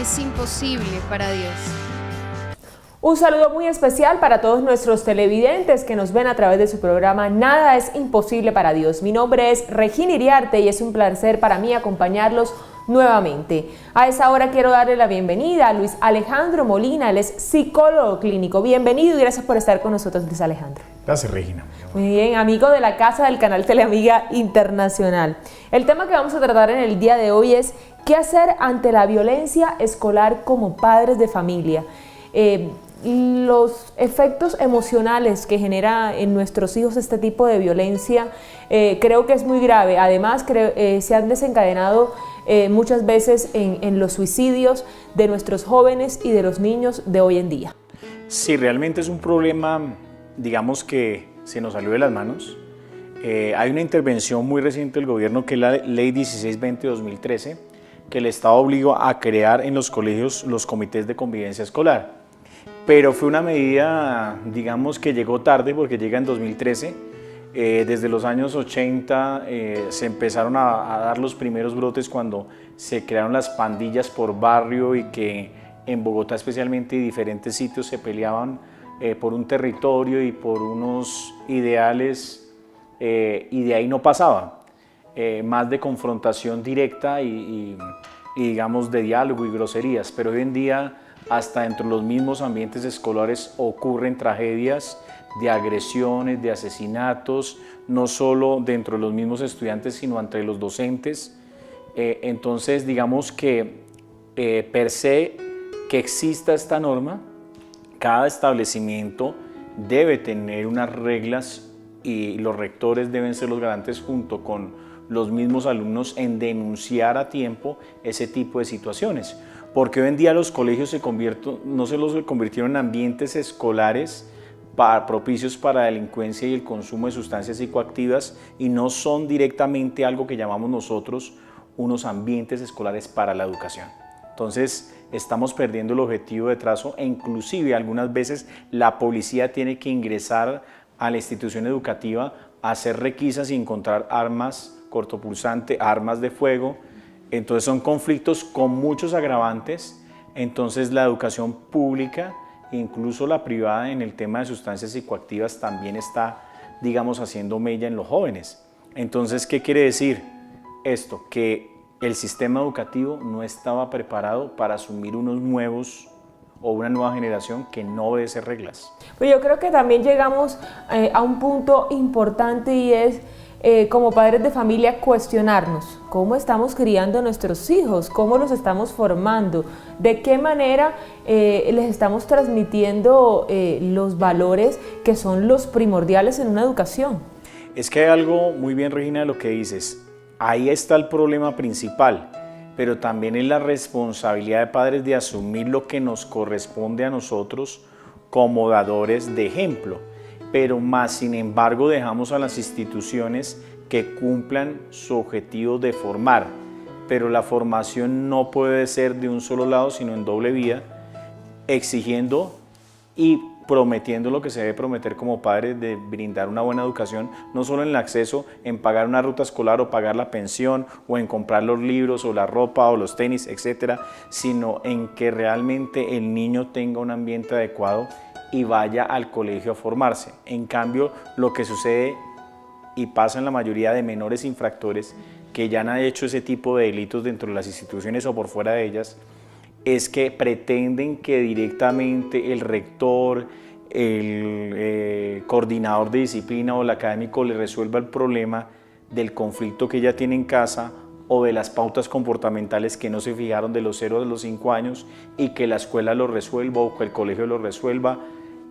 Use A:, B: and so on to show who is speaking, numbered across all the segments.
A: es imposible para Dios.
B: Un saludo muy especial para todos nuestros televidentes que nos ven a través de su programa Nada es imposible para Dios. Mi nombre es Regina Iriarte y es un placer para mí acompañarlos nuevamente. A esa hora quiero darle la bienvenida a Luis Alejandro Molina, él es psicólogo clínico. Bienvenido y gracias por estar con nosotros, Luis Alejandro.
C: Gracias, Regina.
B: Muy bien, amigo de la casa del canal Teleamiga Internacional. El tema que vamos a tratar en el día de hoy es ¿qué hacer ante la violencia escolar como padres de familia? Los efectos emocionales que genera en nuestros hijos este tipo de violencia creo que es muy grave. Además, se han desencadenado muchas veces en los suicidios de nuestros jóvenes y de los niños de hoy en día.
C: Sí, realmente es un problema, digamos, que se nos salió de las manos. Hay una intervención muy reciente del gobierno que es la Ley 1620-2013, que el Estado obligó a crear en los colegios los comités de convivencia escolar. Pero fue una medida, digamos, que llegó tarde porque llega en 2013. Desde los años 80 se empezaron a dar los primeros brotes cuando se crearon las pandillas por barrio y que en Bogotá especialmente y diferentes sitios se peleaban por un territorio y por unos ideales y de ahí no pasaba. Más de confrontación directa y digamos de diálogo y groserías, pero hoy en día hasta dentro de los mismos ambientes escolares ocurren tragedias de agresiones, de asesinatos, no solo dentro de los mismos estudiantes, sino entre los docentes. Entonces, digamos que per se, que exista esta norma, cada establecimiento debe tener unas reglas y los rectores deben ser los garantes junto con los mismos alumnos en denunciar a tiempo ese tipo de situaciones. Porque hoy en día los colegios no solo se convirtieron en ambientes escolares propicios para la delincuencia y el consumo de sustancias psicoactivas y no son directamente algo que llamamos nosotros unos ambientes escolares para la educación. Entonces estamos perdiendo el objetivo de trazo e inclusive algunas veces la policía tiene que ingresar a la institución educativa a hacer requisas y encontrar armas cortopulsantes, armas de fuego. Entonces son conflictos con muchos agravantes. Entonces la educación pública, incluso la privada en el tema de sustancias psicoactivas también está, digamos, haciendo mella en los jóvenes. Entonces, ¿qué quiere decir esto? Que el sistema educativo no estaba preparado para asumir unos nuevos o una nueva generación que no obedece reglas.
B: Pues yo creo que también llegamos a un punto importante y es como padres de familia cuestionarnos cómo estamos criando a nuestros hijos, cómo los estamos formando, de qué manera les estamos transmitiendo los valores que son los primordiales en una educación.
C: Es que hay algo muy bien, Regina, de lo que dices. Ahí está el problema principal, pero también es la responsabilidad de padres de asumir lo que nos corresponde a nosotros como dadores de ejemplo. Pero más sin embargo dejamos a las instituciones que cumplan su objetivo de formar, pero la formación no puede ser de un solo lado sino en doble vía, exigiendo y prometiendo lo que se debe prometer como padres de brindar una buena educación, no solo en el acceso, en pagar una ruta escolar o pagar la pensión o en comprar los libros o la ropa o los tenis, etcétera, sino en que realmente el niño tenga un ambiente adecuado y vaya al colegio a formarse. En cambio, lo que sucede y pasa en la mayoría de menores infractores que ya han hecho ese tipo de delitos dentro de las instituciones o por fuera de ellas, es que pretenden que directamente el rector, el coordinador de disciplina o el académico le resuelva el problema del conflicto que ya tiene en casa o de las pautas comportamentales que no se fijaron de los 0 a los 5 años y que la escuela lo resuelva o que el colegio lo resuelva.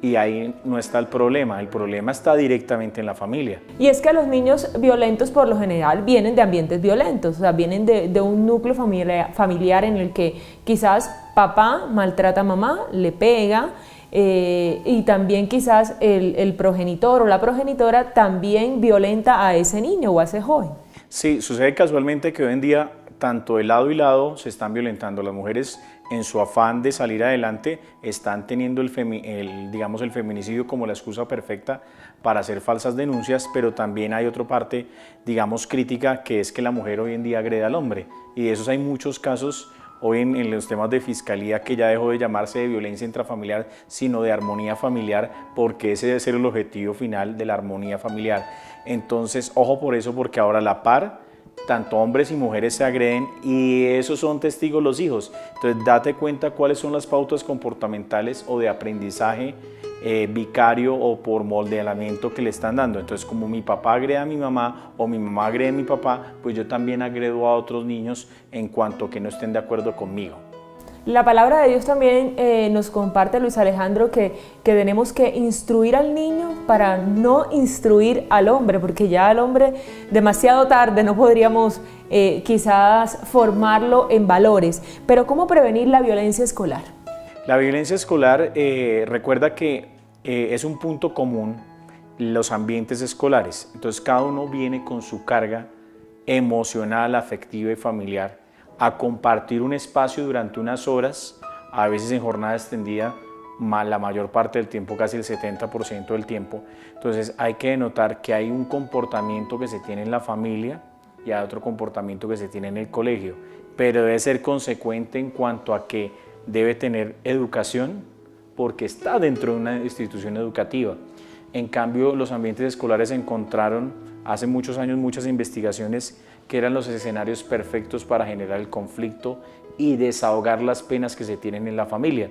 C: Y ahí no está el problema está directamente en la familia.
B: Y es que los niños violentos por lo general vienen de ambientes violentos, o sea, vienen de un núcleo familiar en el que quizás papá maltrata a mamá, le pega, y también quizás el progenitor o la progenitora también violenta a ese niño o a ese joven.
C: Sí, sucede casualmente que hoy en día tanto de lado y lado se están violentando. Las mujeres en su afán de salir adelante están teniendo el feminicidio como la excusa perfecta para hacer falsas denuncias, pero también hay otra parte, digamos, crítica, que es que la mujer hoy en día agrede al hombre, y de esos hay muchos casos hoy en los temas de fiscalía, que ya dejó de llamarse de violencia intrafamiliar, sino de armonía familiar, porque ese debe ser el objetivo final de la armonía familiar. Entonces, ojo por eso, porque ahora a la par, tanto hombres y mujeres se agreden y esos son testigos los hijos. Entonces, date cuenta cuáles son las pautas comportamentales o de aprendizaje vicario o por modelamiento que le están dando. Entonces, como mi papá agrede a mi mamá o mi mamá agrede a mi papá, pues yo también agredo a otros niños en cuanto que no estén de acuerdo conmigo.
B: La palabra de Dios también nos comparte, Luis Alejandro, que tenemos que instruir al niño para no instruir al hombre, porque ya al hombre demasiado tarde no podríamos quizás formarlo en valores. Pero ¿cómo prevenir la violencia escolar?
C: La violencia escolar, recuerda que es un punto común los ambientes escolares. Entonces cada uno viene con su carga emocional, afectiva y familiar a compartir un espacio durante unas horas, a veces en jornada extendida, la mayor parte del tiempo, casi el 70% del tiempo. Entonces hay que notar que hay un comportamiento que se tiene en la familia y hay otro comportamiento que se tiene en el colegio, pero debe ser consecuente en cuanto a que debe tener educación porque está dentro de una institución educativa. En cambio, los ambientes escolares encontraron hace muchos años muchas investigaciones que eran los escenarios perfectos para generar el conflicto y desahogar las penas que se tienen en la familia.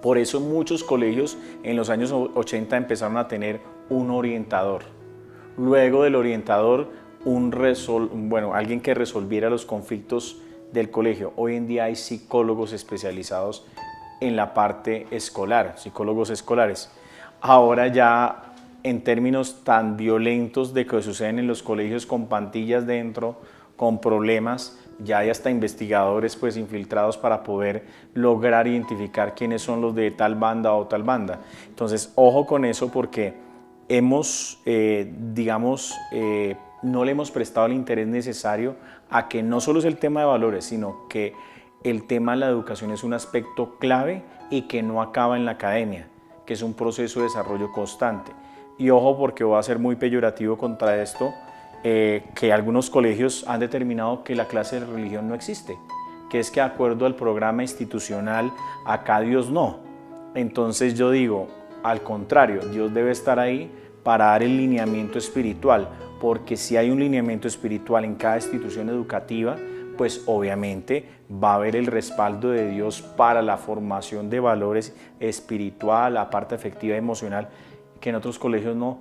C: Por eso muchos colegios en los años 80 empezaron a tener un orientador. Luego del orientador, alguien que resolviera los conflictos del colegio. Hoy en día hay psicólogos especializados en la parte escolar, psicólogos escolares. Ahora ya en términos tan violentos de que suceden en los colegios con pandillas dentro, con problemas, ya hay hasta investigadores pues infiltrados para poder lograr identificar quiénes son los de tal banda o tal banda. Entonces, ojo con eso porque hemos, no le hemos prestado el interés necesario a que no solo es el tema de valores, sino que el tema de la educación es un aspecto clave y que no acaba en la academia, que es un proceso de desarrollo constante. Y ojo porque voy a ser muy peyorativo contra esto, que algunos colegios han determinado que la clase de religión no existe, que es que de acuerdo al programa institucional, acá Dios no. Entonces yo digo, al contrario, Dios debe estar ahí para dar el lineamiento espiritual, porque si hay un lineamiento espiritual en cada institución educativa, pues obviamente va a haber el respaldo de Dios para la formación de valores espiritual, la parte afectiva y emocional, que en otros colegios no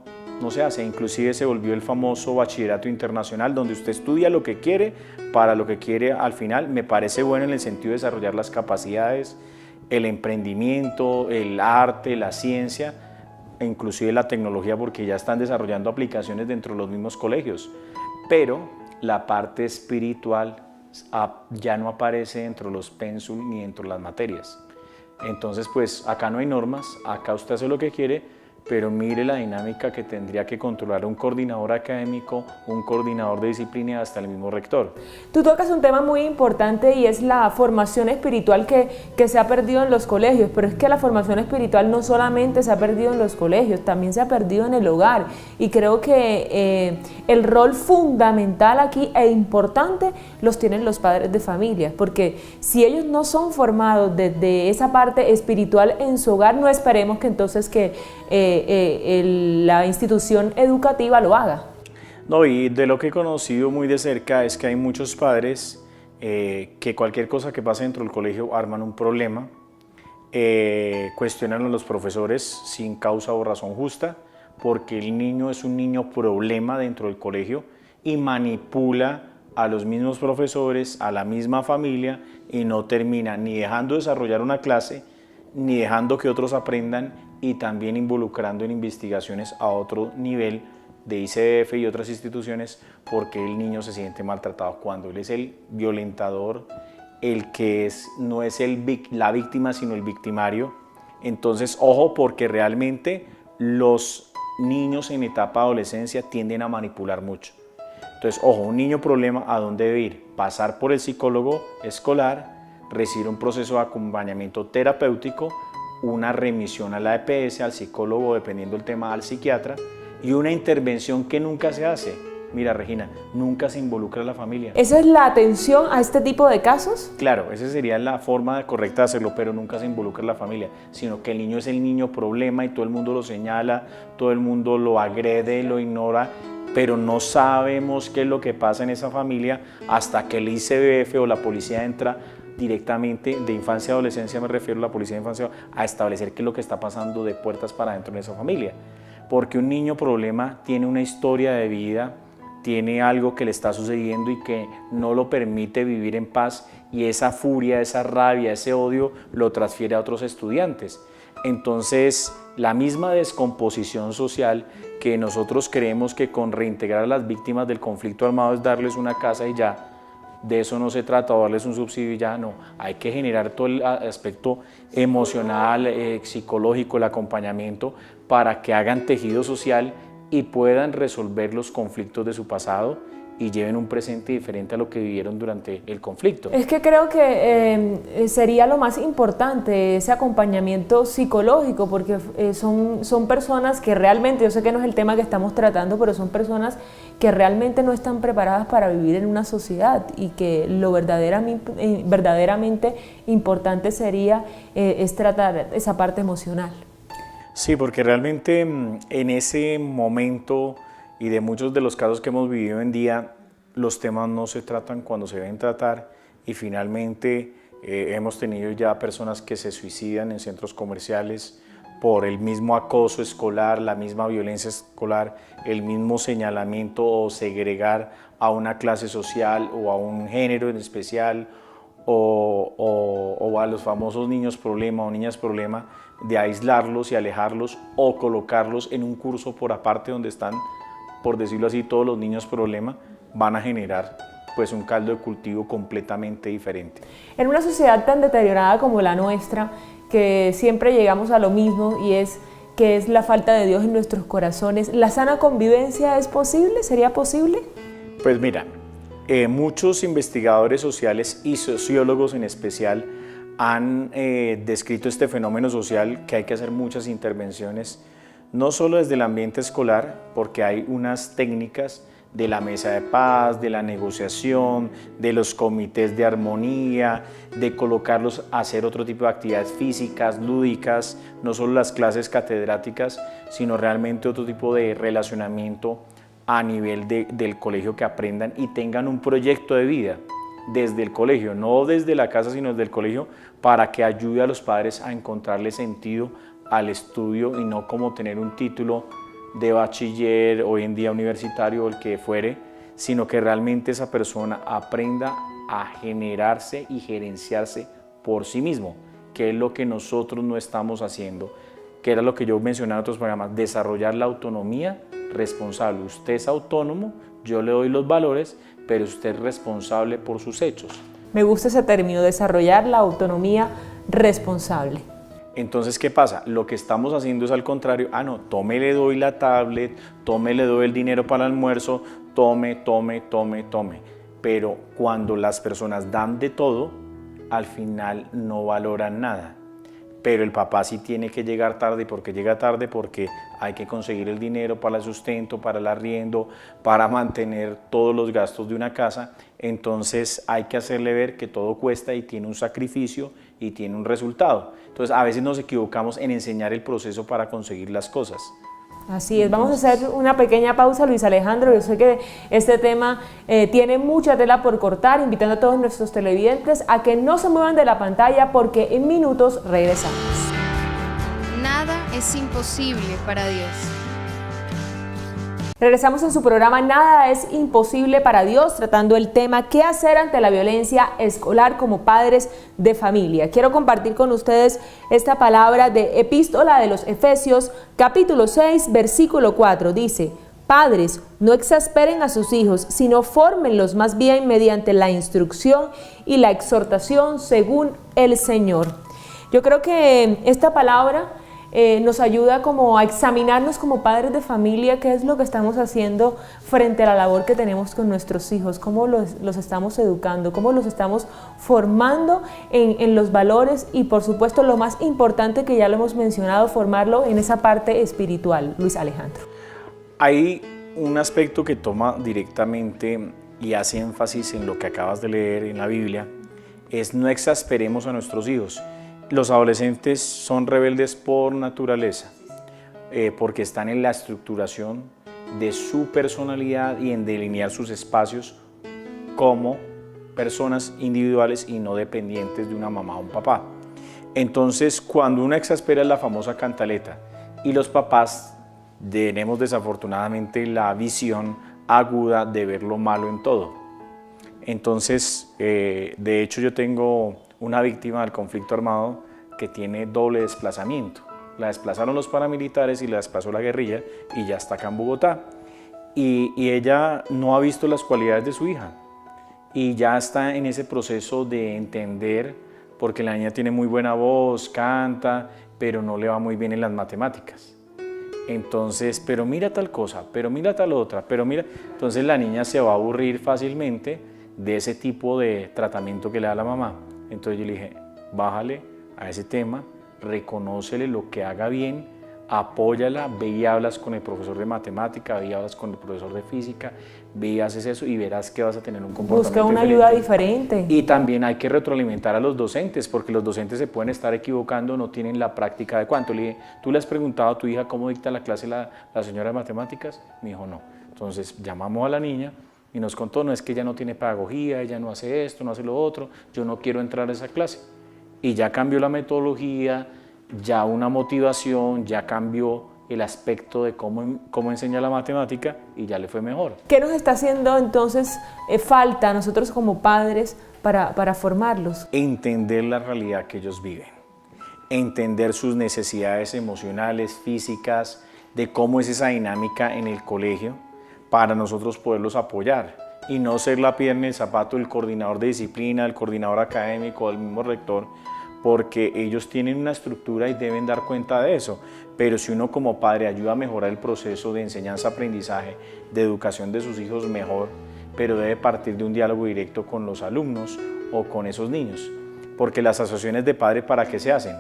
C: se hace. Inclusive se volvió el famoso bachillerato internacional, donde usted estudia lo que quiere, para lo que quiere al final. Me parece bueno en el sentido de desarrollar las capacidades, el emprendimiento, el arte, la ciencia, e inclusive la tecnología, porque ya están desarrollando aplicaciones dentro de los mismos colegios. Pero la parte espiritual ya no aparece dentro de los pénsul ni dentro de las materias. Entonces, pues acá no hay normas, acá usted hace lo que quiere, pero mire la dinámica que tendría que controlar un coordinador académico, un coordinador de disciplina y hasta el mismo rector.
B: Tú tocas un tema muy importante y es la formación espiritual que se ha perdido en los colegios, pero es que la formación espiritual no solamente se ha perdido en los colegios, también se ha perdido en el hogar, y creo que el rol fundamental aquí e importante los tienen los padres de familia, porque si ellos no son formados desde esa parte espiritual en su hogar, no esperemos que entonces la institución educativa lo haga.
C: No, y de lo que he conocido muy de cerca es que hay muchos padres que cualquier cosa que pase dentro del colegio arman un problema, cuestionan a los profesores sin causa o razón justa, porque el niño es un niño problema dentro del colegio y manipula a los mismos profesores, a la misma familia, y no termina ni dejando desarrollar una clase, ni dejando que otros aprendan, y también involucrando en investigaciones a otro nivel de ICF y otras instituciones, porque el niño se siente maltratado cuando él es el violentador, el que no es la víctima sino el victimario. Entonces ojo, porque realmente los niños en etapa de adolescencia tienden a manipular mucho. Entonces ojo, un niño problema, ¿a dónde debe ir? Pasar por el psicólogo escolar, recibir un proceso de acompañamiento terapéutico, una remisión a la EPS, al psicólogo, dependiendo del tema, al psiquiatra, y una intervención que nunca se hace, mira Regina, nunca se involucra a la familia.
B: ¿Esa es la atención a este tipo de casos?
C: Claro, esa sería la forma correcta de hacerlo, pero nunca se involucra a la familia, sino que el niño es el niño problema y todo el mundo lo señala, todo el mundo lo agrede, lo ignora, pero no sabemos qué es lo que pasa en esa familia hasta que el ICBF o la policía entra directamente, de infancia y adolescencia me refiero, la policía de infancia, a establecer qué es lo que está pasando de puertas para adentro en esa familia. Porque un niño problema tiene una historia de vida, tiene algo que le está sucediendo y que no lo permite vivir en paz, y esa furia, esa rabia, ese odio lo transfiere a otros estudiantes. Entonces, la misma descomposición social que nosotros creemos que con reintegrar a las víctimas del conflicto armado es darles una casa y ya, de eso no se trata, o darles un subsidio y ya, no. Hay que generar todo el aspecto emocional, psicológico, el acompañamiento, para que hagan tejido social y puedan resolver los conflictos de su pasado y lleven un presente diferente a lo que vivieron durante el conflicto.
B: Es que creo que sería lo más importante, ese acompañamiento psicológico, porque son personas que realmente, yo sé que no es el tema que estamos tratando, pero son personas que realmente no están preparadas para vivir en una sociedad, y que lo verdaderamente importante sería es tratar esa parte emocional.
C: Sí, porque realmente en ese momento y de muchos de los casos que hemos vivido en día, los temas no se tratan cuando se deben tratar, y finalmente hemos tenido ya personas que se suicidan en centros comerciales por el mismo acoso escolar, la misma violencia escolar, el mismo señalamiento o segregar a una clase social o a un género en especial, o a los famosos niños problema o niñas problema, de aislarlos y alejarlos o colocarlos en un curso por aparte donde están, por decirlo así, todos los niños problema, van a generar pues un caldo de cultivo completamente diferente.
B: En una sociedad tan deteriorada como la nuestra, que siempre llegamos a lo mismo, y es que es la falta de Dios en nuestros corazones, ¿la sana convivencia es posible? ¿Sería posible?
C: Pues mira, muchos investigadores sociales y sociólogos en especial han descrito este fenómeno social, que hay que hacer muchas intervenciones, no solo desde el ambiente escolar, porque hay unas técnicas de la mesa de paz, de la negociación, de los comités de armonía, de colocarlos a hacer otro tipo de actividades físicas, lúdicas, no solo las clases catedráticas, sino realmente otro tipo de relacionamiento a nivel del colegio, que aprendan y tengan un proyecto de vida desde el colegio, no desde la casa, sino desde el colegio, para que ayude a los padres a encontrarle sentido al estudio, y no como tener un título de bachiller, hoy en día universitario o el que fuere, sino que realmente esa persona aprenda a generarse y gerenciarse por sí mismo, que es lo que nosotros no estamos haciendo, que era lo que yo mencionaba en otros programas, desarrollar la autonomía responsable. Usted es autónomo, yo le doy los valores, pero usted es responsable por sus hechos.
B: Me gusta ese término, desarrollar la autonomía responsable.
C: Entonces, ¿qué pasa? Lo que estamos haciendo es al contrario. No, tome, le doy la tablet, tome, le doy el dinero para el almuerzo, tome. Pero cuando las personas dan de todo, al final no valoran nada. Pero el papá sí tiene que llegar tarde. ¿Y por qué llega tarde? Porque hay que conseguir el dinero para el sustento, para el arriendo, para mantener todos los gastos de una casa. Entonces hay que hacerle ver que todo cuesta y tiene un sacrificio y tiene un resultado. Entonces a veces nos equivocamos en enseñar el proceso para conseguir las cosas.
B: Así es, vamos a hacer una pequeña pausa, Luis Alejandro. Yo sé que este tema tiene mucha tela por cortar, invitando a todos nuestros televidentes a que no se muevan de la pantalla, porque en minutos regresamos.
A: Nada es imposible para Dios.
B: Regresamos en su programa Nada es imposible para Dios, tratando el tema ¿qué hacer ante la violencia escolar como padres de familia? Quiero compartir con ustedes esta palabra de Epístola de los Efesios, capítulo 6, versículo 4. Dice: Padres, no exasperen a sus hijos, sino fórmenlos más bien mediante la instrucción y la exhortación según el Señor. Yo creo que esta palabra nos ayuda como a examinarnos como padres de familia, qué es lo que estamos haciendo frente a la labor que tenemos con nuestros hijos, cómo los estamos educando, cómo los estamos formando en los valores, y por supuesto lo más importante, que ya lo hemos mencionado, formarlo en esa parte espiritual. Luis Alejandro.
C: Hay un aspecto que toma directamente y hace énfasis en lo que acabas de leer en la Biblia, es no exasperemos a nuestros hijos. Los adolescentes son rebeldes por naturaleza, porque están en la estructuración de su personalidad y en delinear sus espacios como personas individuales y no dependientes de una mamá o un papá. Entonces, cuando uno exaspera es la famosa cantaleta, y los papás tenemos desafortunadamente la visión aguda de ver lo malo en todo. Entonces, de hecho yo tengo una víctima del conflicto armado que tiene doble desplazamiento. La desplazaron los paramilitares y la desplazó la guerrilla y ya está acá en Bogotá. Y ella no ha visto las cualidades de su hija y ya está en ese proceso de entender, porque la niña tiene muy buena voz, canta, pero no le va muy bien en las matemáticas. Entonces, pero mira tal cosa, pero mira tal otra, pero mira. Entonces la niña se va a aburrir fácilmente de ese tipo de tratamiento que le da la mamá. Entonces yo le dije, bájale a ese tema, reconócele lo que haga bien, apóyala, ve y hablas con el profesor de matemática, ve y hablas con el profesor de física, ve y haces eso y verás que vas a tener un comportamiento
B: Busca una
C: diferente.
B: ayuda diferente.
C: Y también hay que retroalimentar a los docentes, porque los docentes se pueden estar equivocando, no tienen la práctica de cuánto. Le dije, ¿tú le has preguntado a tu hija cómo dicta la clase la señora de matemáticas? Me dijo, no. Entonces llamamos a la niña y nos contó, no, es que ella no tiene pedagogía, ella no hace esto, no hace lo otro, yo no quiero entrar a esa clase. Y ya cambió la metodología, ya una motivación, ya cambió el aspecto de cómo enseña la matemática y ya le fue mejor.
B: ¿Qué nos está haciendo entonces falta a nosotros como padres para formarlos?
C: Entender la realidad que ellos viven, entender sus necesidades emocionales, físicas, de cómo es esa dinámica en el colegio para nosotros poderlos apoyar y no ser la piedra en el zapato del coordinador de disciplina, del coordinador académico, del mismo rector, porque ellos tienen una estructura y deben dar cuenta de eso. Pero si uno como padre ayuda a mejorar el proceso de enseñanza-aprendizaje, de educación de sus hijos, mejor, pero debe partir de un diálogo directo con los alumnos o con esos niños. Porque las asociaciones de padres, ¿para qué se hacen?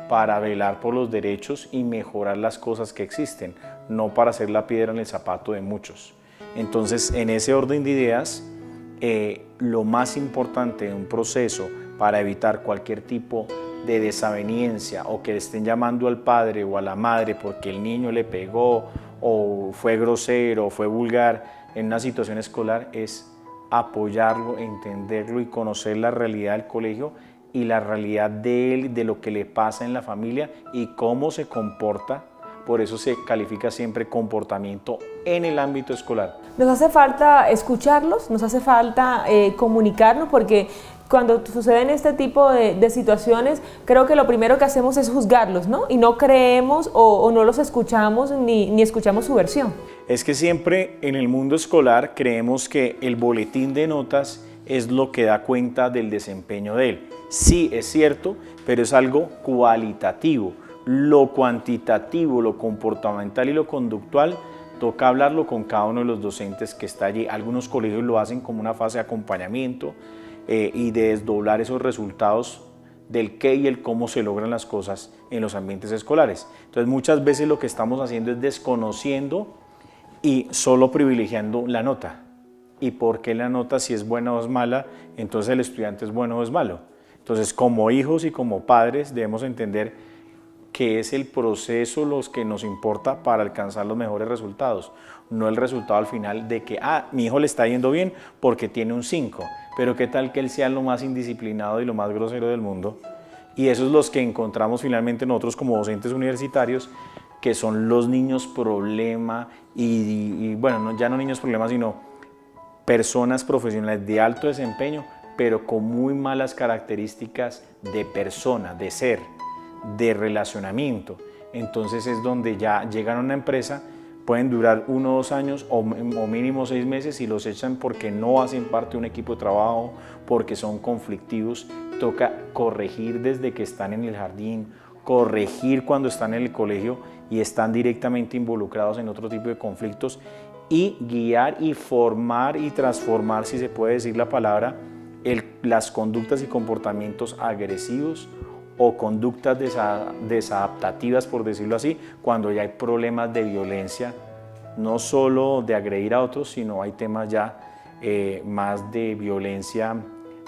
C: Para velar por los derechos y mejorar las cosas que existen, no para ser la piedra en el zapato de muchos. Entonces, en ese orden de ideas, lo más importante de un proceso para evitar cualquier tipo de desaveniencia o que le estén llamando al padre o a la madre porque el niño le pegó o fue grosero o fue vulgar en una situación escolar es apoyarlo, entenderlo y conocer la realidad del colegio y la realidad de él, de lo que le pasa en la familia y cómo se comporta. Por eso se califica siempre comportamiento en el ámbito escolar.
B: Nos hace falta escucharlos, nos hace falta comunicarnos, porque cuando suceden este tipo de situaciones, creo que lo primero que hacemos es juzgarlos, ¿no? Y no creemos o no los escuchamos ni escuchamos su versión.
C: Es que siempre en el mundo escolar creemos que el boletín de notas es lo que da cuenta del desempeño de él. Sí, es cierto, pero es algo cualitativo. Lo cuantitativo, lo comportamental y lo conductual, toca hablarlo con cada uno de los docentes que está allí. Algunos colegios lo hacen como una fase de acompañamiento y de desdoblar esos resultados del qué y el cómo se logran las cosas en los ambientes escolares. Entonces muchas veces lo que estamos haciendo es desconociendo y solo privilegiando la nota. ¿Y por qué la nota, si es buena o es mala, entonces el estudiante es bueno o es malo? Entonces, como hijos y como padres debemos entender que es el proceso los que nos importa para alcanzar los mejores resultados, no el resultado al final de que, mi hijo le está yendo bien porque tiene un 5, pero qué tal que él sea lo más indisciplinado y lo más grosero del mundo. Y esos son los que encontramos finalmente nosotros como docentes universitarios, que son los niños problema y bueno, ya no niños problema, sino personas profesionales de alto desempeño, pero con muy malas características de persona, de ser, de relacionamiento. Entonces es donde ya llegan a una empresa, pueden durar 1 o 2 años o mínimo 6 meses y los echan porque no hacen parte de un equipo de trabajo, porque son conflictivos. Toca corregir desde que están en el jardín, corregir cuando están en el colegio y están directamente involucrados en otro tipo de conflictos y guiar y formar y transformar, si se puede decir la palabra, las conductas y comportamientos agresivos o conductas desadaptativas, por decirlo así, cuando ya hay problemas de violencia no solo de agredir a otros, sino hay temas ya más de violencia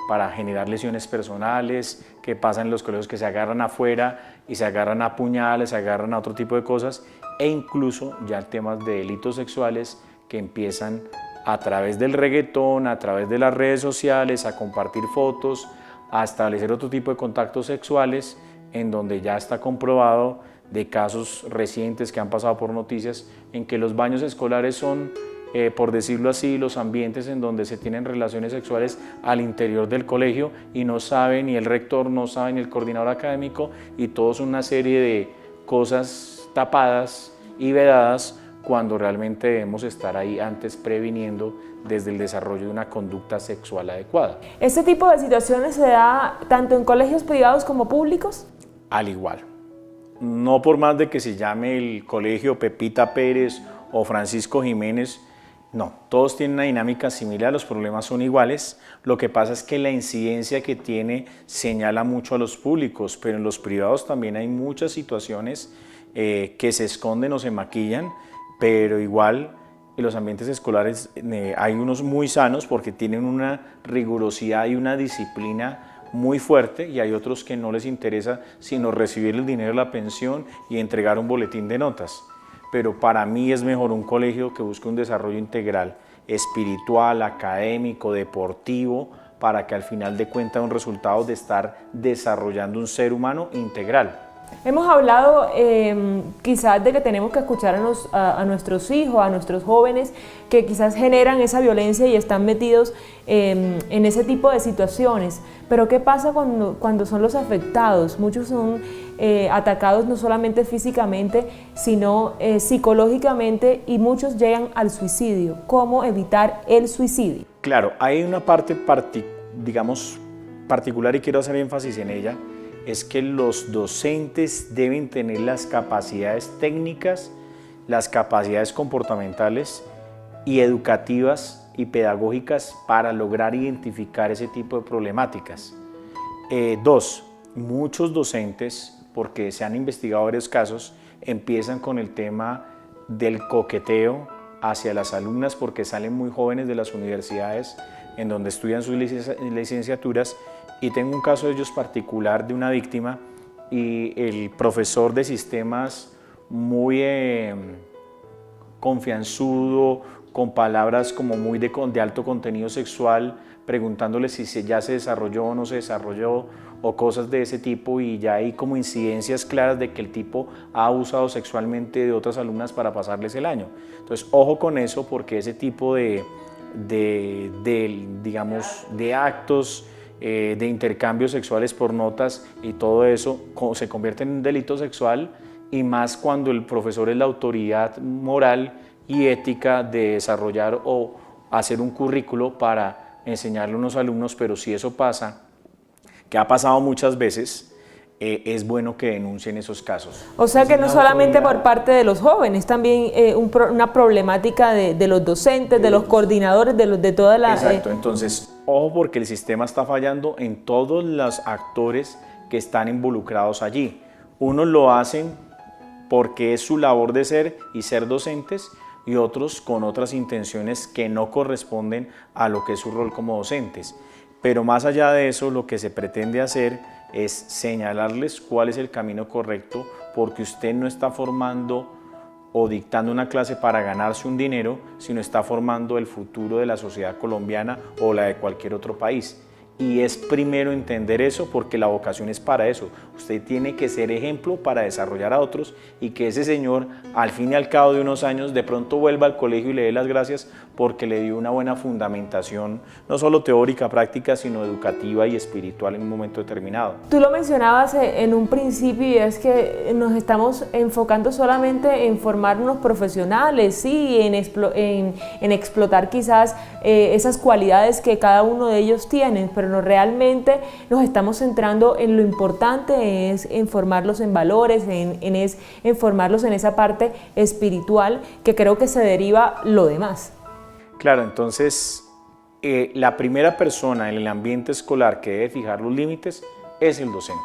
C: para generar lesiones personales, que pasan en los colegios que se agarran afuera y se agarran a puñales, se agarran a otro tipo de cosas, e incluso ya temas de delitos sexuales que empiezan a través del reggaetón, a través de las redes sociales, a compartir fotos, a establecer otro tipo de contactos sexuales, en donde ya está comprobado de casos recientes que han pasado por noticias, en que los baños escolares son, por decirlo así, los ambientes en donde se tienen relaciones sexuales al interior del colegio y no sabe ni el rector, no sabe ni el coordinador académico, y todo es una serie de cosas tapadas y vedadas, cuando realmente debemos estar ahí antes previniendo desde el desarrollo de una conducta sexual adecuada.
B: ¿Este tipo de situaciones se da tanto en colegios privados como públicos?
C: Al igual. No por más de que se llame el colegio Pepita Pérez o Francisco Jiménez, no, todos tienen una dinámica similar, los problemas son iguales. Lo que pasa es que la incidencia que tiene señala mucho a los públicos, pero en los privados también hay muchas situaciones que se esconden o se maquillan, pero igual en los ambientes escolares hay unos muy sanos porque tienen una rigurosidad y una disciplina muy fuerte, y hay otros que no les interesa sino recibir el dinero de la pensión y entregar un boletín de notas. Pero para mí es mejor un colegio que busque un desarrollo integral, espiritual, académico, deportivo, para que al final de cuentas un resultado de estar desarrollando un ser humano integral.
B: Hemos hablado quizás de que tenemos que escuchar a nuestros hijos, a nuestros jóvenes que quizás generan esa violencia y están metidos en ese tipo de situaciones. Pero ¿qué pasa cuando son los afectados? Muchos son atacados no solamente físicamente, sino psicológicamente, y muchos llegan al suicidio. ¿Cómo evitar el suicidio?
C: Claro, hay una parte particular y quiero hacer énfasis en ella. Es que los docentes deben tener las capacidades técnicas, las capacidades comportamentales y educativas y pedagógicas para lograr identificar ese tipo de problemáticas. Dos, muchos docentes, porque se han investigado varios casos, empiezan con el tema del coqueteo hacia las alumnas porque salen muy jóvenes de las universidades en donde estudian sus licenciaturas. Y tengo un caso de ellos particular de una víctima, y el profesor de sistemas muy confianzudo, con palabras como muy de alto contenido sexual, preguntándole si ya se desarrolló o no se desarrolló o cosas de ese tipo, y ya hay como incidencias claras de que el tipo ha abusado sexualmente de otras alumnas para pasarles el año. Entonces, ojo con eso, porque ese tipo de actos de intercambios sexuales por notas y todo eso se convierte en un delito sexual, y más cuando el profesor es la autoridad moral y ética de desarrollar o hacer un currículo para enseñarle a unos alumnos. Pero si eso pasa, que ha pasado muchas veces, es bueno que denuncien esos casos.
B: O sea que no solamente por parte de los jóvenes, también una problemática de los docentes, de los coordinadores, de toda la...
C: Exacto, entonces, ojo, porque el sistema está fallando en todos los actores que están involucrados allí. Unos lo hacen porque es su labor de ser y ser docentes, y otros con otras intenciones que no corresponden a lo que es su rol como docentes. Pero más allá de eso, lo que se pretende hacer es señalarles cuál es el camino correcto, porque usted no está formando o dictando una clase para ganarse un dinero, sino está formando el futuro de la sociedad colombiana o la de cualquier otro país. Y es primero entender eso, porque la vocación es para eso. Usted tiene que ser ejemplo para desarrollar a otros, y que ese señor, al fin y al cabo de unos años, de pronto vuelva al colegio y le dé las gracias porque le dio una buena fundamentación, no solo teórica, práctica, sino educativa y espiritual en un momento determinado.
B: Tú lo mencionabas en un principio, y es que nos estamos enfocando solamente en formarnos profesionales, sí, en explotar quizás esas cualidades que cada uno de ellos tiene, pero no, realmente nos estamos centrando en lo importante, es en formarlos en valores, en formarlos en esa parte espiritual, que creo que se deriva lo demás.
C: Claro, entonces la primera persona en el ambiente escolar que debe fijar los límites es el docente.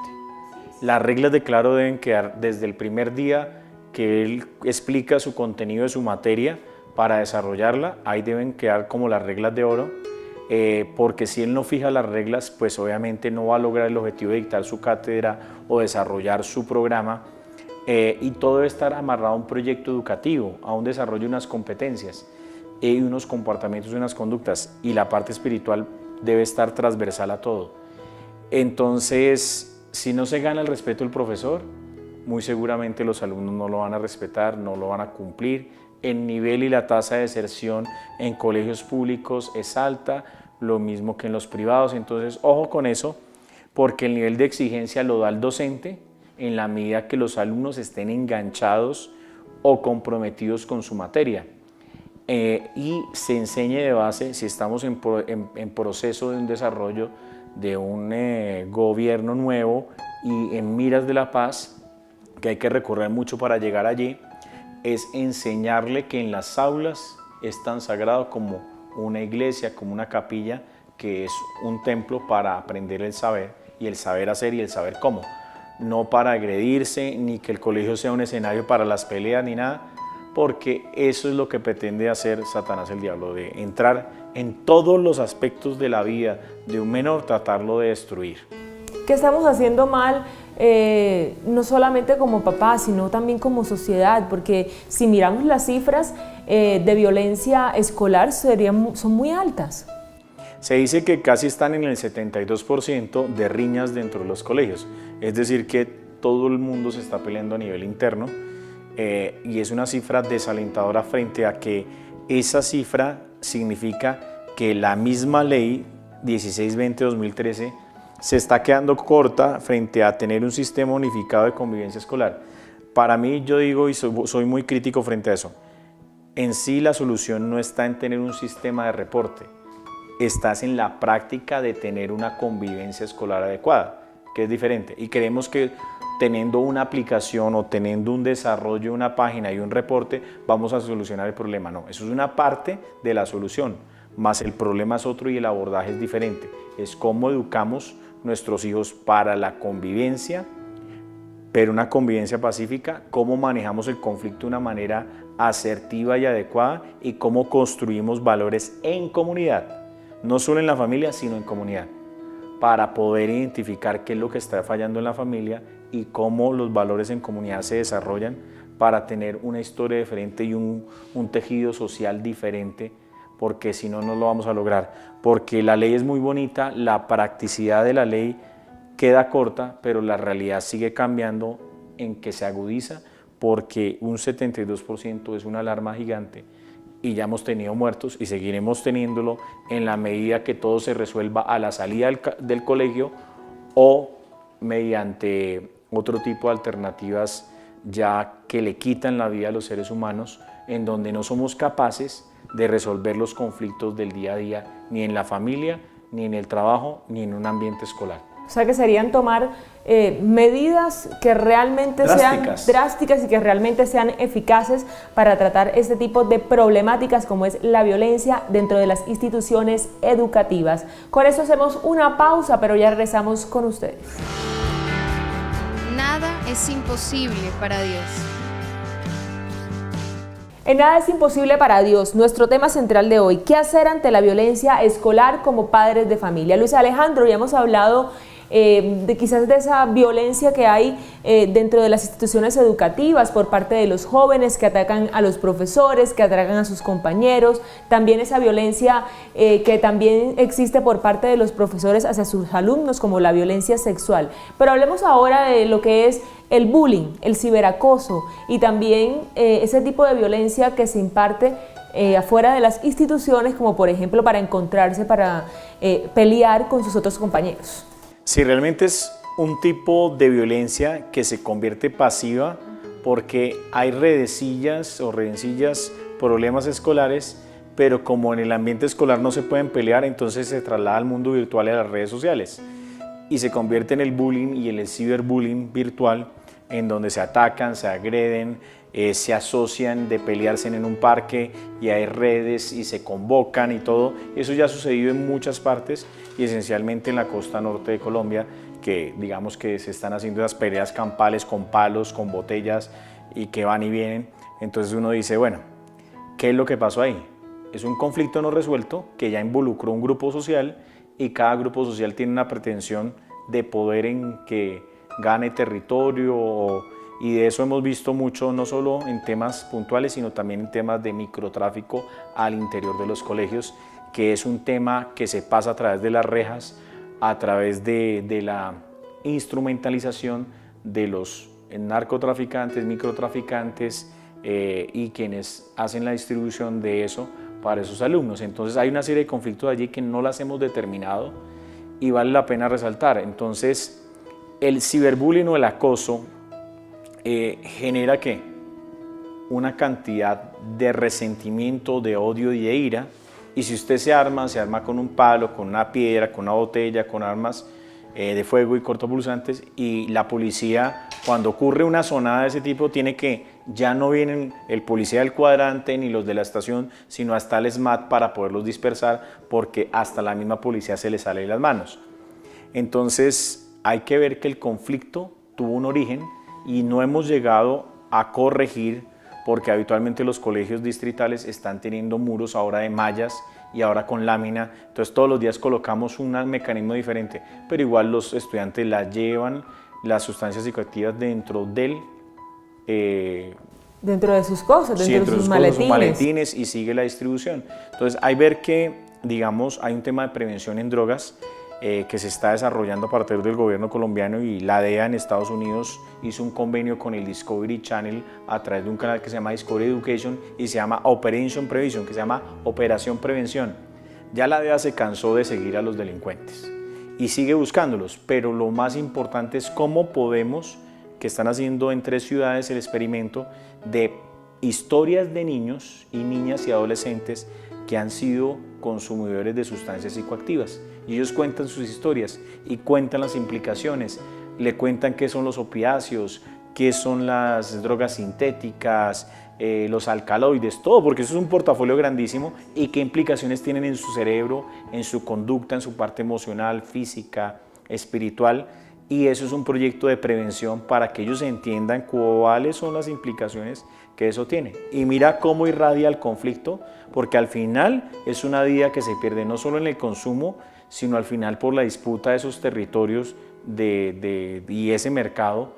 C: Las reglas de claro deben quedar desde el primer día que él explica su contenido de su materia para desarrollarla, ahí deben quedar como las reglas de oro, porque si él no fija las reglas, pues obviamente no va a lograr el objetivo de dictar su cátedra o desarrollar su programa, y todo debe estar amarrado a un proyecto educativo, a un desarrollo de unas competencias y unos comportamientos y unas conductas, y la parte espiritual debe estar transversal a todo. Entonces, si no se gana el respeto del profesor, muy seguramente los alumnos no lo van a respetar, no lo van a cumplir. El nivel y la tasa de deserción en colegios públicos es alta, lo mismo que en los privados. Entonces, ojo con eso, porque el nivel de exigencia lo da el docente en la medida que los alumnos estén enganchados o comprometidos con su materia. Y se enseñe de base, si estamos en proceso de un desarrollo de un gobierno nuevo y en miras de la paz, que hay que recorrer mucho para llegar allí, es enseñarle que en las aulas es tan sagrado como una iglesia, como una capilla, que es un templo para aprender el saber y el saber hacer y el saber cómo. No para agredirse, ni que el colegio sea un escenario para las peleas ni nada, porque eso es lo que pretende hacer Satanás, el diablo, de entrar en todos los aspectos de la vida de un menor, tratarlo de destruir.
B: ¿Qué estamos haciendo mal? No solamente como papás, sino también como sociedad, porque si miramos las cifras de violencia escolar son muy altas.
C: Se dice que casi están en el 72% de riñas dentro de los colegios, es decir que todo el mundo se está peleando a nivel interno, y es una cifra desalentadora frente a que esa cifra significa que la misma ley 1620-2013 se está quedando corta frente a tener un sistema unificado de convivencia escolar. Para mí, yo digo y soy muy crítico frente a eso, en sí la solución no está en tener un sistema de reporte, estás en la práctica de tener una convivencia escolar adecuada, que es diferente, y creemos que teniendo una aplicación o teniendo un desarrollo, una página y un reporte, vamos a solucionar el problema. No, eso es una parte de la solución, más el problema es otro y el abordaje es diferente. Es cómo educamos nuestros hijos para la convivencia, pero una convivencia pacífica, cómo manejamos el conflicto de una manera asertiva y adecuada y cómo construimos valores en comunidad, no solo en la familia, sino en comunidad, para poder identificar qué es lo que está fallando en la familia y cómo los valores en comunidad se desarrollan para tener una historia diferente y un tejido social diferente, porque si no, no lo vamos a lograr. Porque la ley es muy bonita, la practicidad de la ley queda corta, pero la realidad sigue cambiando en que se agudiza, porque un 72% es una alarma gigante y ya hemos tenido muertos y seguiremos teniéndolo en la medida que todo se resuelva a la salida del colegio o mediante otro tipo de alternativas ya que le quitan la vida a los seres humanos, en donde no somos capaces de resolver los conflictos del día a día, ni en la familia, ni en el trabajo, ni en un ambiente escolar.
B: O sea que serían tomar medidas que realmente sean drásticas y que realmente sean eficaces para tratar este tipo de problemáticas como es la violencia dentro de las instituciones educativas. Con eso hacemos una pausa, pero ya regresamos con ustedes.
A: Nada es imposible para Dios.
B: En Nada es imposible para Dios, nuestro tema central de hoy, ¿qué hacer ante la violencia escolar como padres de familia? Luis Alejandro, ya hemos hablado de quizás de esa violencia que hay dentro de las instituciones educativas por parte de los jóvenes que atacan a los profesores, que atacan a sus compañeros, también esa violencia que también existe por parte de los profesores hacia sus alumnos, como la violencia sexual. Pero hablemos ahora de lo que es el bullying, el ciberacoso y también ese tipo de violencia que se imparte afuera de las instituciones, como por ejemplo para encontrarse, para pelear con sus otros compañeros.
C: Sí, realmente es un tipo de violencia que se convierte pasiva porque hay redencillas o redencillas, problemas escolares, pero como en el ambiente escolar no se pueden pelear, entonces se traslada al mundo virtual y a las redes sociales y se convierte en el bullying y en el ciberbullying virtual, en donde se atacan, se agreden, se asocian de pelearse en un parque y hay redes y se convocan y todo. Eso ya ha sucedido en muchas partes y esencialmente en la costa norte de Colombia, que digamos que se están haciendo esas peleas campales con palos, con botellas y que van y vienen. Entonces uno dice, bueno, ¿qué es lo que pasó ahí? Es un conflicto no resuelto que ya involucró un grupo social y cada grupo social tiene una pretensión de poder en que gane territorio y de eso hemos visto mucho, no solo en temas puntuales, sino también en temas de microtráfico al interior de los colegios, que es un tema que se pasa a través de las rejas, a través de la instrumentalización de los narcotraficantes, microtraficantes y quienes hacen la distribución de eso para esos alumnos. Entonces hay una serie de conflictos allí que no las hemos determinado y vale la pena resaltar. Entonces el ciberbullying o el acoso genera ¿qué? Una cantidad de resentimiento, de odio y de ira, y si usted se arma con un palo, con una piedra, con una botella, con armas de fuego y cortopulsantes, y la policía, cuando ocurre una zonada de ese tipo, ya no vienen el policía del cuadrante ni los de la estación, sino hasta el SMAT para poderlos dispersar, porque hasta la misma policía se le sale de las manos. Entonces hay que ver que el conflicto tuvo un origen y no hemos llegado a corregir, porque habitualmente los colegios distritales están teniendo muros ahora de mallas y ahora con lámina, entonces todos los días colocamos un mecanismo diferente, pero igual los estudiantes llevan las sustancias psicoactivas dentro
B: de sus cosas, dentro de sus maletines
C: y sigue la distribución. Entonces hay ver que, digamos, hay un tema de prevención en drogas que se está desarrollando a partir del gobierno colombiano, y la DEA en Estados Unidos hizo un convenio con el Discovery Channel a través de un canal que se llama Discovery Education y se llama Operation Prevention, que se llama Operación Prevención. Ya la DEA se cansó de seguir a los delincuentes y sigue buscándolos, pero lo más importante es cómo podemos, que están haciendo en 3 ciudades el experimento de historias de niños y niñas y adolescentes que han sido consumidores de sustancias psicoactivas. Y ellos cuentan sus historias y cuentan las implicaciones, le cuentan qué son los opiáceos, qué son las drogas sintéticas, los alcaloides, todo, porque eso es un portafolio grandísimo, y qué implicaciones tienen en su cerebro, en su conducta, en su parte emocional, física, espiritual. Y eso es un proyecto de prevención para que ellos entiendan cuáles son las implicaciones que eso tiene. Y mira cómo irradia el conflicto, porque al final es una vida que se pierde no solo en el consumo, sino al final por la disputa de esos territorios y ese mercado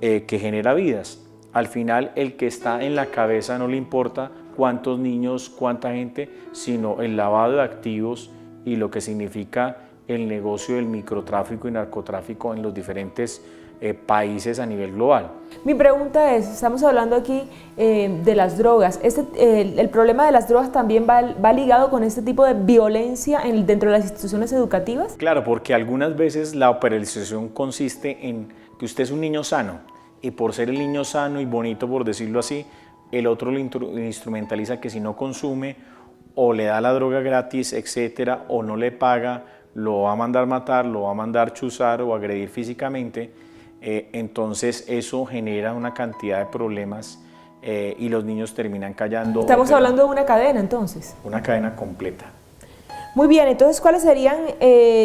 C: que genera vidas. Al final el que está en la cabeza no le importa cuántos niños, cuánta gente, sino el lavado de activos y lo que significa el negocio del microtráfico y narcotráfico en los diferentes países a nivel global.
B: Mi pregunta es, estamos hablando aquí de las drogas. El problema de las drogas también va ligado con este tipo de violencia dentro de las instituciones educativas.
C: Claro, porque algunas veces la operalización consiste en que usted es un niño sano, y por ser el niño sano y bonito, por decirlo así, el otro lo instrumentaliza, que si no consume o le da la droga gratis, etcétera, o no le paga, lo va a mandar matar, lo va a mandar chuzar o agredir físicamente. Entonces eso genera una cantidad de problemas y los niños terminan callando.
B: Estamos hablando de una cadena entonces.
C: Una cadena completa.
B: Muy bien, entonces ¿cuáles serían?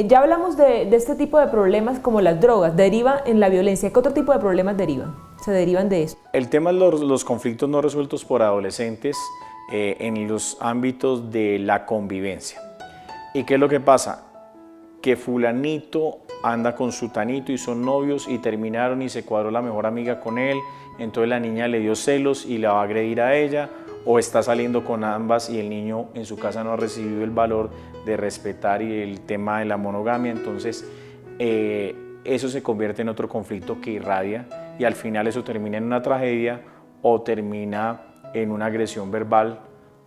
B: Ya hablamos de este tipo de problemas como las drogas, derivan en la violencia. ¿Qué otro tipo de problemas se derivan de eso?
C: El tema de los conflictos no resueltos por adolescentes en los ámbitos de la convivencia. ¿Y qué es lo que pasa? Que fulanito anda con sutanito y son novios y terminaron y se cuadró la mejor amiga con él, entonces la niña le dio celos y la va a agredir a ella, o está saliendo con ambas y el niño en su casa no ha recibido el valor de respetar y el tema de la monogamia. Entonces eso se convierte en otro conflicto que irradia y al final eso termina en una tragedia o termina en una agresión verbal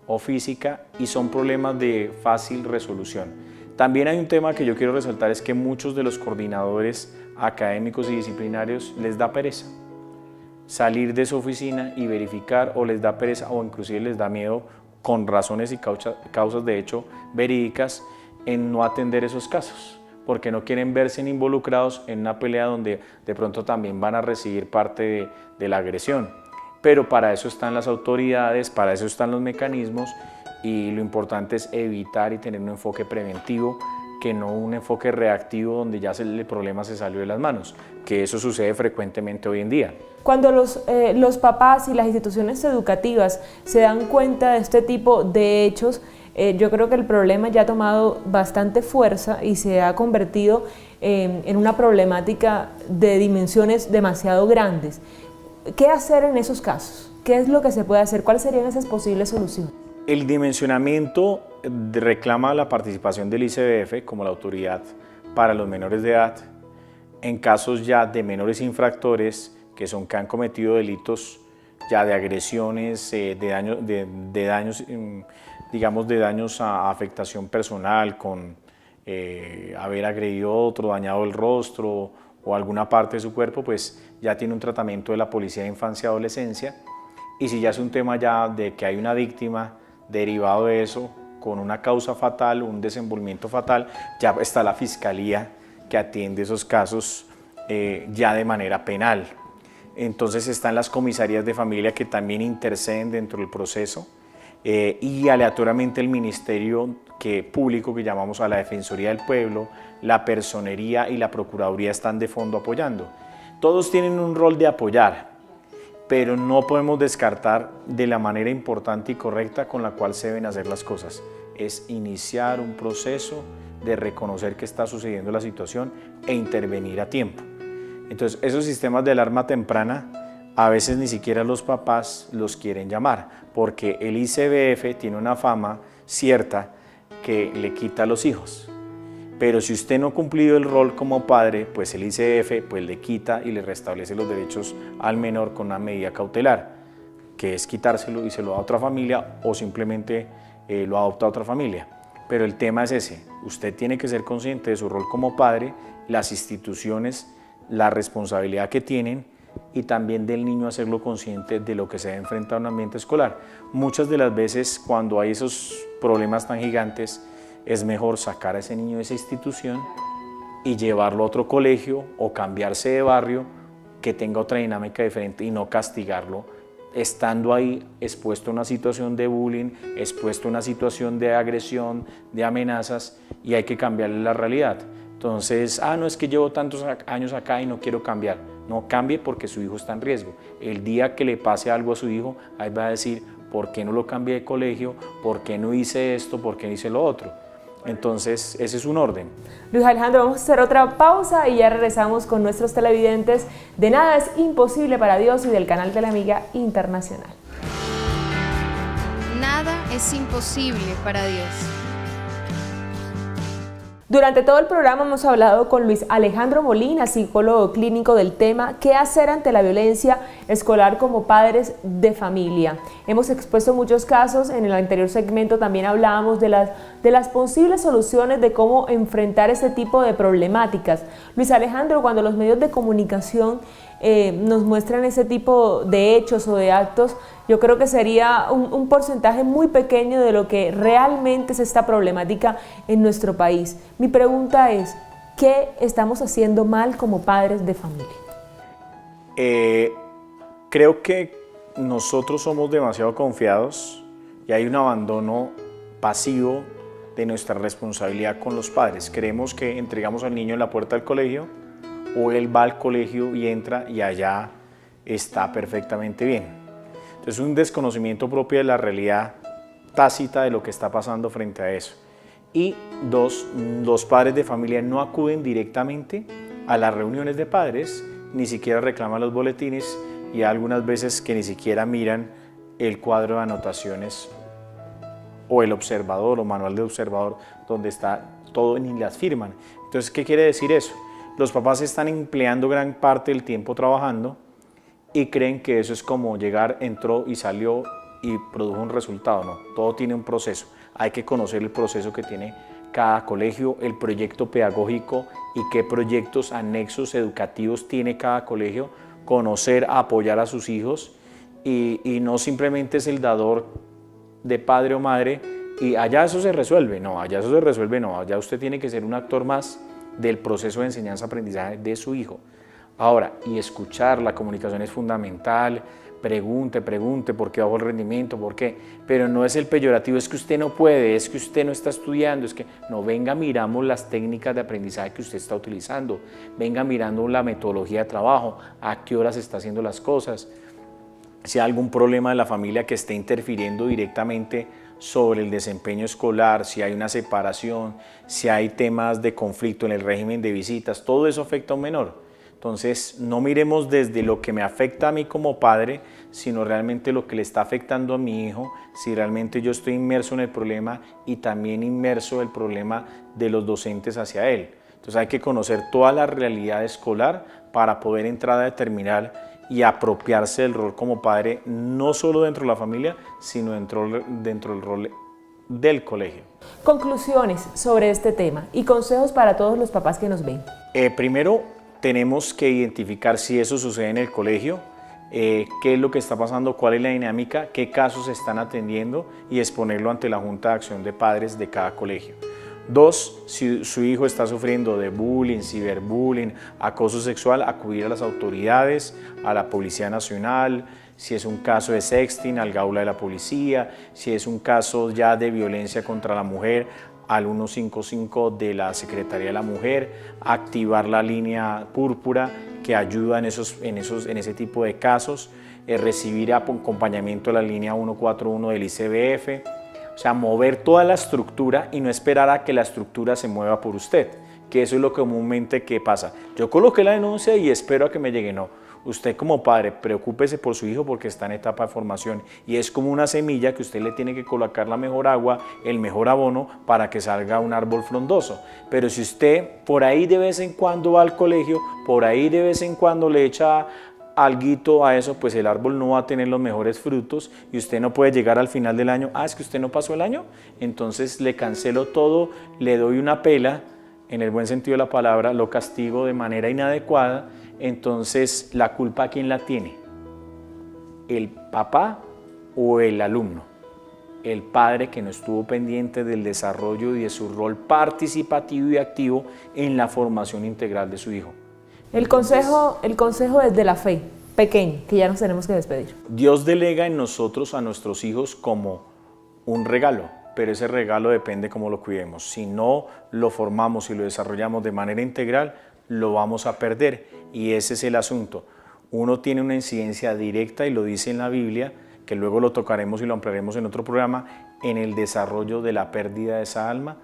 C: o física, y son problemas de fácil resolución. También hay un tema que yo quiero resaltar, es que muchos de los coordinadores académicos y disciplinarios les da pereza salir de su oficina y verificar, o les da pereza o inclusive les da miedo, con razones y causas de hecho verídicas, en no atender esos casos, porque no quieren verse involucrados en una pelea donde de pronto también van a recibir parte de la agresión. Pero para eso están las autoridades, para eso están los mecanismos, y lo importante es evitar y tener un enfoque preventivo, que no un enfoque reactivo donde ya el problema se salió de las manos, que eso sucede frecuentemente hoy en día.
B: Cuando los papás y las instituciones educativas se dan cuenta de este tipo de hechos, yo creo que el problema ya ha tomado bastante fuerza y se ha convertido en una problemática de dimensiones demasiado grandes. ¿Qué hacer en esos casos? ¿Qué es lo que se puede hacer? ¿Cuáles serían esas posibles soluciones?
C: El dimensionamiento reclama la participación del ICBF como la autoridad para los menores de edad en casos ya de menores infractores que han cometido delitos ya de agresiones, de daños, digamos de daños a afectación personal, con haber agredido a otro, dañado el rostro o alguna parte de su cuerpo, pues ya tiene un tratamiento de la Policía de Infancia y Adolescencia. Y si ya es un tema ya de que hay una víctima derivado de eso, con una causa fatal, un desenvolvimiento fatal, ya está la Fiscalía que atiende esos casos ya de manera penal. Entonces están las comisarías de familia que también interceden dentro del proceso y aleatoriamente el Ministerio Público que llamamos a la Defensoría del Pueblo, la Personería y la Procuraduría están de fondo apoyando. Todos tienen un rol de apoyar, pero no podemos descartar de la manera importante y correcta con la cual se deben hacer las cosas. Es iniciar un proceso de reconocer que está sucediendo la situación e intervenir a tiempo. Entonces, esos sistemas de alarma temprana, a veces ni siquiera los papás los quieren llamar, porque el ICBF tiene una fama cierta que le quita a los hijos. Pero si usted no ha cumplido el rol como padre, pues el ICBF pues le quita y le restablece los derechos al menor con una medida cautelar, que es quitárselo y se lo da a otra familia o simplemente lo adopta a otra familia. Pero el tema es ese, usted tiene que ser consciente de su rol como padre, las instituciones, la responsabilidad que tienen y también del niño hacerlo consciente de lo que se debe enfrentar a un ambiente escolar. Muchas de las veces cuando hay esos problemas tan gigantes, es mejor sacar a ese niño de esa institución y llevarlo a otro colegio o cambiarse de barrio que tenga otra dinámica diferente y no castigarlo estando ahí expuesto a una situación de bullying, expuesto a una situación de agresión, de amenazas, y hay que cambiarle la realidad. Entonces, no es que llevo tantos años acá y no quiero cambiar. No cambie porque su hijo está en riesgo. El día que le pase algo a su hijo, ahí va a decir, ¿por qué no lo cambié de colegio? ¿Por qué no hice esto? ¿Por qué no hice lo otro? Entonces, ese es un orden.
B: Luis Alejandro, vamos a hacer otra pausa y ya regresamos con nuestros televidentes de Nada es Imposible para Dios y del canal de la Amiga Internacional.
A: Nada es imposible para Dios.
B: Durante todo el programa hemos hablado con Luis Alejandro Molina, psicólogo clínico del tema ¿Qué hacer ante la violencia escolar como padres de familia? Hemos expuesto muchos casos, en el anterior segmento también hablábamos de las posibles soluciones de cómo enfrentar este tipo de problemáticas. Luis Alejandro, cuando los medios de comunicación nos muestran ese tipo de hechos o de actos, yo creo que sería un porcentaje muy pequeño de lo que realmente es esta problemática en nuestro país. Mi pregunta es, ¿qué estamos haciendo mal como padres de familia?
C: Creo que nosotros somos demasiado confiados y hay un abandono pasivo de nuestra responsabilidad con los padres. Creemos que entregamos al niño en la puerta del colegio o él va al colegio y entra y allá está perfectamente bien. Entonces, un desconocimiento propio de la realidad tácita de lo que está pasando frente a eso. Y dos, los padres de familia no acuden directamente a las reuniones de padres, ni siquiera reclaman los boletines y algunas veces que ni siquiera miran el cuadro de anotaciones o el observador o manual de observador donde está todo, ni las firman. Entonces, ¿qué quiere decir eso? Los papás están empleando gran parte del tiempo trabajando y creen que eso es como llegar, entró y salió y produjo un resultado. No, todo tiene un proceso. Hay que conocer el proceso que tiene cada colegio, el proyecto pedagógico y qué proyectos anexos educativos tiene cada colegio, conocer, apoyar a sus hijos y no simplemente es el dador de padre o madre y allá eso se resuelve. No, allá eso se resuelve, no, allá usted tiene que ser un actor más del proceso de enseñanza-aprendizaje de su hijo. Ahora, y escuchar, la comunicación es fundamental, pregunte por qué bajó el rendimiento, por qué, pero no es el peyorativo, es que usted no puede, es que usted no está estudiando, es que no, venga, miramos las técnicas de aprendizaje que usted está utilizando, venga mirando la metodología de trabajo, a qué horas está haciendo las cosas, si hay algún problema de la familia que esté interfiriendo directamente sobre el desempeño escolar, si hay una separación, si hay temas de conflicto en el régimen de visitas, todo eso afecta a un menor. Entonces, no miremos desde lo que me afecta a mí como padre, sino realmente lo que le está afectando a mi hijo, si realmente yo estoy inmerso en el problema y también inmerso en el problema de los docentes hacia él. Entonces, hay que conocer toda la realidad escolar para poder entrar a determinar y apropiarse del rol como padre, no solo dentro de la familia, sino dentro del rol del colegio.
B: Conclusiones sobre este tema y consejos para todos los papás que nos ven.
C: Primero, tenemos que identificar si eso sucede en el colegio, qué es lo que está pasando, cuál es la dinámica, qué casos se están atendiendo y exponerlo ante la Junta de Acción de Padres de cada colegio. 2, si su hijo está sufriendo de bullying, ciberbullying, acoso sexual, acudir a las autoridades, a la Policía Nacional, si es un caso de sexting, al Gaula de la Policía, si es un caso ya de violencia contra la mujer, al 155 de la Secretaría de la Mujer, activar la línea púrpura que ayuda en ese tipo de casos, recibir acompañamiento de la línea 141 del ICBF, o sea, mover toda la estructura y no esperar a que la estructura se mueva por usted, que eso es lo comúnmente que pasa. Yo coloqué la denuncia y espero a que me llegue. No, usted como padre, preocúpese por su hijo porque está en etapa de formación y es como una semilla que usted le tiene que colocar la mejor agua, el mejor abono para que salga un árbol frondoso. Pero si usted por ahí de vez en cuando va al colegio, por ahí de vez en cuando le echa alguito a eso, pues el árbol no va a tener los mejores frutos y usted no puede llegar al final del año, es que usted no pasó el año, entonces le cancelo todo, le doy una pela, en el buen sentido de la palabra, lo castigo de manera inadecuada. Entonces, ¿la culpa quién la tiene? ¿El papá o el alumno? El padre que no estuvo pendiente del desarrollo y de su rol participativo y activo en la formación integral de su hijo.
B: El consejo desde la fe, pequeño, que ya nos tenemos que despedir.
C: Dios delega en nosotros a nuestros hijos como un regalo, pero ese regalo depende cómo lo cuidemos. Si no lo formamos y lo desarrollamos de manera integral, lo vamos a perder y ese es el asunto. Uno tiene una incidencia directa, y lo dice en la Biblia, que luego lo tocaremos y lo ampliaremos en otro programa, en el desarrollo de la pérdida de esa alma.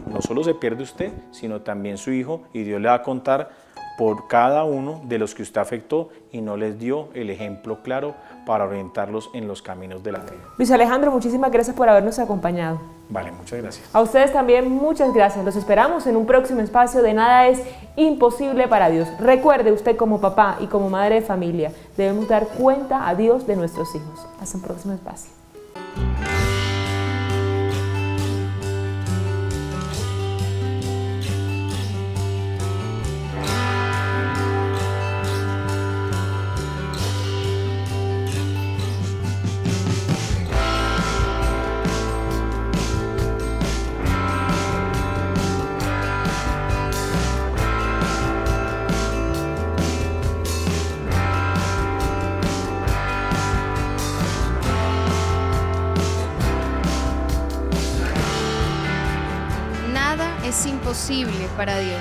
C: No solo se pierde usted, sino también su hijo, y Dios le va a contar por cada uno de los que usted afectó y no les dio el ejemplo claro para orientarlos en los caminos de la vida.
B: Luis Alejandro, muchísimas gracias por habernos acompañado.
C: Vale, muchas gracias.
B: A ustedes también muchas gracias. Los esperamos en un próximo espacio de Nada es imposible para Dios. Recuerde, usted como papá y como madre de familia, debemos dar cuenta a Dios de nuestros hijos. Hasta un próximo espacio.
A: Nada es imposible para Dios.